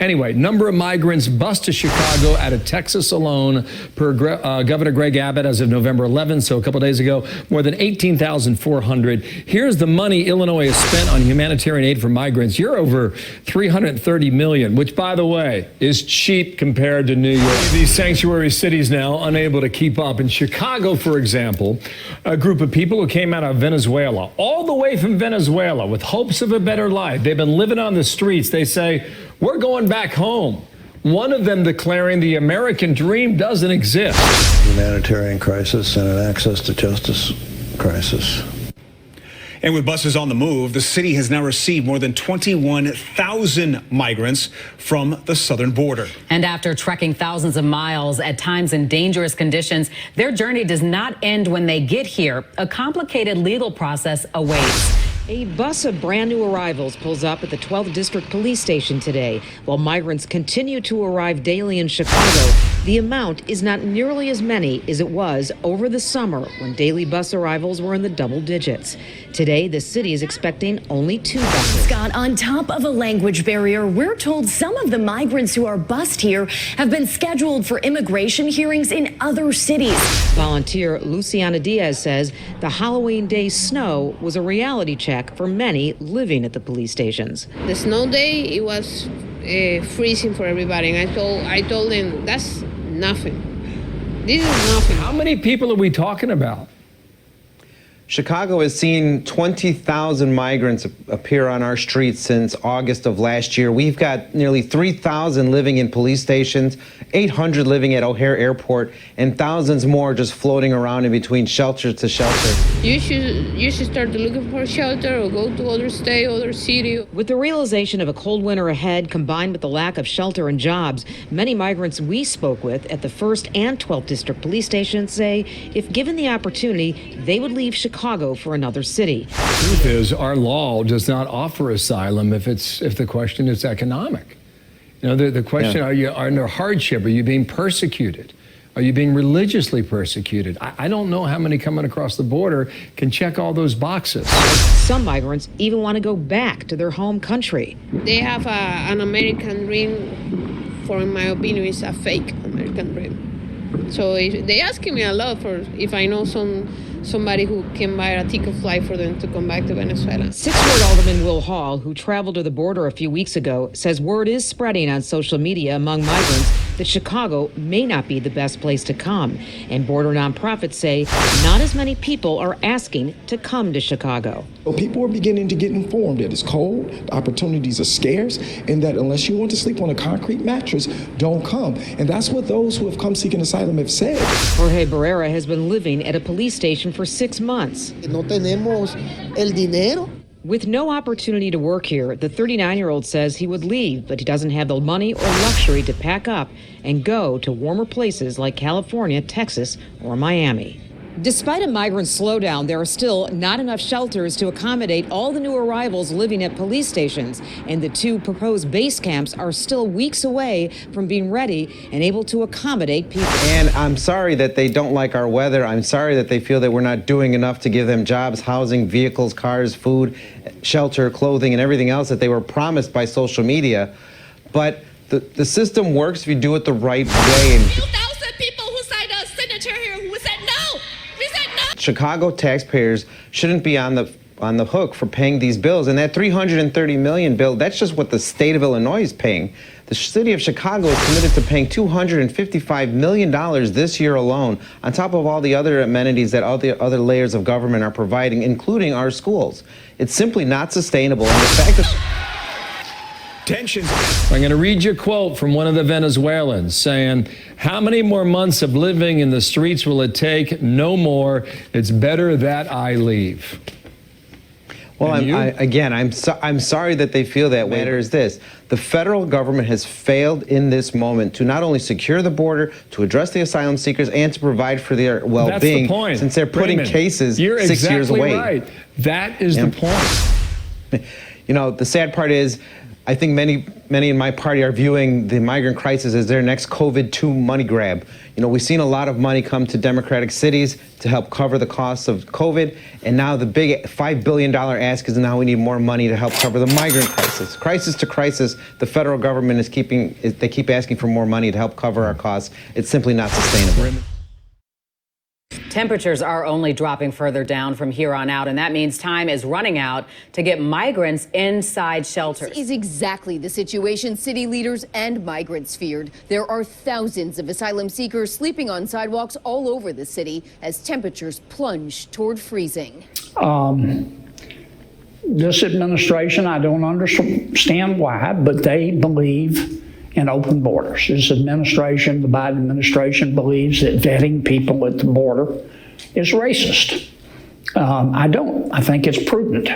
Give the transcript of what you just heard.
Anyway, number of migrants bused to Chicago out of Texas alone per Governor Greg Abbott as of November 11th, so a couple days ago, more than 18,400. Here's the money Illinois has spent on humanitarian aid for migrants. You're over $330 million, which, by the way, is cheap compared to New York. These sanctuary cities now unable to keep up. In Chicago, for example, a group of people who came out of Venezuela, all the way from Venezuela, with hopes of a better life. They've been living on the streets. They say, we're going back home. One of them declaring the American dream doesn't exist. Humanitarian crisis and an access to justice crisis. And with buses on the move, the city has now received more than 21,000 migrants from the southern border. And after trekking thousands of miles, at times in dangerous conditions, their journey does not end when they get here. A complicated legal process awaits. A bus of brand new arrivals pulls up at the 12th District Police Station today. While migrants continue to arrive daily in Chicago, the amount is not nearly as many as it was over the summer when daily bus arrivals were in the double digits. Today, the city is expecting only 2 buses. Scott, on top of a language barrier, we're told some of the migrants who are bused here have been scheduled for immigration hearings in other cities. Volunteer Luciana Diaz says the Halloween day snow was a reality check for many living at the police stations. The snow day, it was freezing for everybody, and I told them that's nothing. This is nothing. How many people are we talking about? Chicago has seen 20,000 migrants appear on our streets since August of last year. We've got nearly 3,000 living in police stations, 800 living at O'Hare Airport, and thousands more just floating around in between shelter to shelter. You should start looking for a shelter or go to other state, other city. With the realization of a cold winter ahead, combined with the lack of shelter and jobs, many migrants we spoke with at the 1st and 12th District Police Stations say if given the opportunity, they would leave Chicago for another city. The truth is, our law does not offer asylum if the question is economic. You know, the question, are you under hardship? Are you being persecuted? Are you being religiously persecuted? I don't know how many coming across the border can check all those boxes. Some migrants even want to go back to their home country. They have an American dream, for in my opinion, is a fake American dream. So they asking me a lot for if I know somebody who can buy a ticket flight for them to come back to Venezuela. 6th Ward Alderman Will Hall, who traveled to the border a few weeks ago, says word is spreading on social media among migrants that Chicago may not be the best place to come. And border nonprofits say not as many people are asking to come to Chicago. Well, people are beginning to get informed that it's cold, the opportunities are scarce, and that unless you want to sleep on a concrete mattress, don't come. And that's what those who have come seeking asylum have said. Jorge Barrera has been living at a police station for 6 months. No tenemos el dinero. With no opportunity to work here, the 39-year-old says he would leave, but he doesn't have the money or luxury to pack up and go to warmer places like California, Texas, or Miami. Despite a migrant slowdown, there are still not enough shelters to accommodate all the new arrivals living at police stations, and the 2 proposed base camps are still weeks away from being ready and able to accommodate people. And I'm sorry that they don't like our weather. I'm sorry that they feel that we're not doing enough to give them jobs, housing, vehicles, cars, food, shelter, clothing, and everything else that they were promised by social media. But the system works if you do it the right way. 2,000 people who signed a signature here who said no. We said no. Chicago taxpayers shouldn't be on the hook for paying these bills. And that $330 million bill, that's just what the state of Illinois is paying. The city of Chicago is committed to paying $255 million this year alone, on top of all the other amenities that all the other layers of government are providing, including our schools. It's simply not sustainable. And the fact that Tensions. I'm going to read you a quote from one of the Venezuelans saying, how many more months of living in the streets will it take? No more. It's better that I leave. Well, I'm sorry that they feel that way. Matter is this: the federal government has failed in this moment to not only secure the border, to address the asylum seekers, and to provide for their well-being. That's the point. Since they're putting cases You're 6 years exactly away. Right. That is the point. You know, the sad part is, I think many in my party are viewing the migrant crisis as their next COVID-2 money grab. You know, we've seen a lot of money come to Democratic cities to help cover the costs of COVID, and now the big $5 billion ask is now we need more money to help cover the migrant crisis. Crisis to crisis, the federal government they keep asking for more money to help cover our costs. It's simply not sustainable. Temperatures are only dropping further down from here on out, and that means time is running out to get migrants inside shelters. This is exactly the situation city leaders and migrants feared. There are thousands of asylum seekers sleeping on sidewalks all over the city as temperatures plunge toward freezing. This administration, I don't understand why, but they believe in open borders. This administration, the Biden administration, believes that vetting people at the border is racist. I don't. I think it's prudent.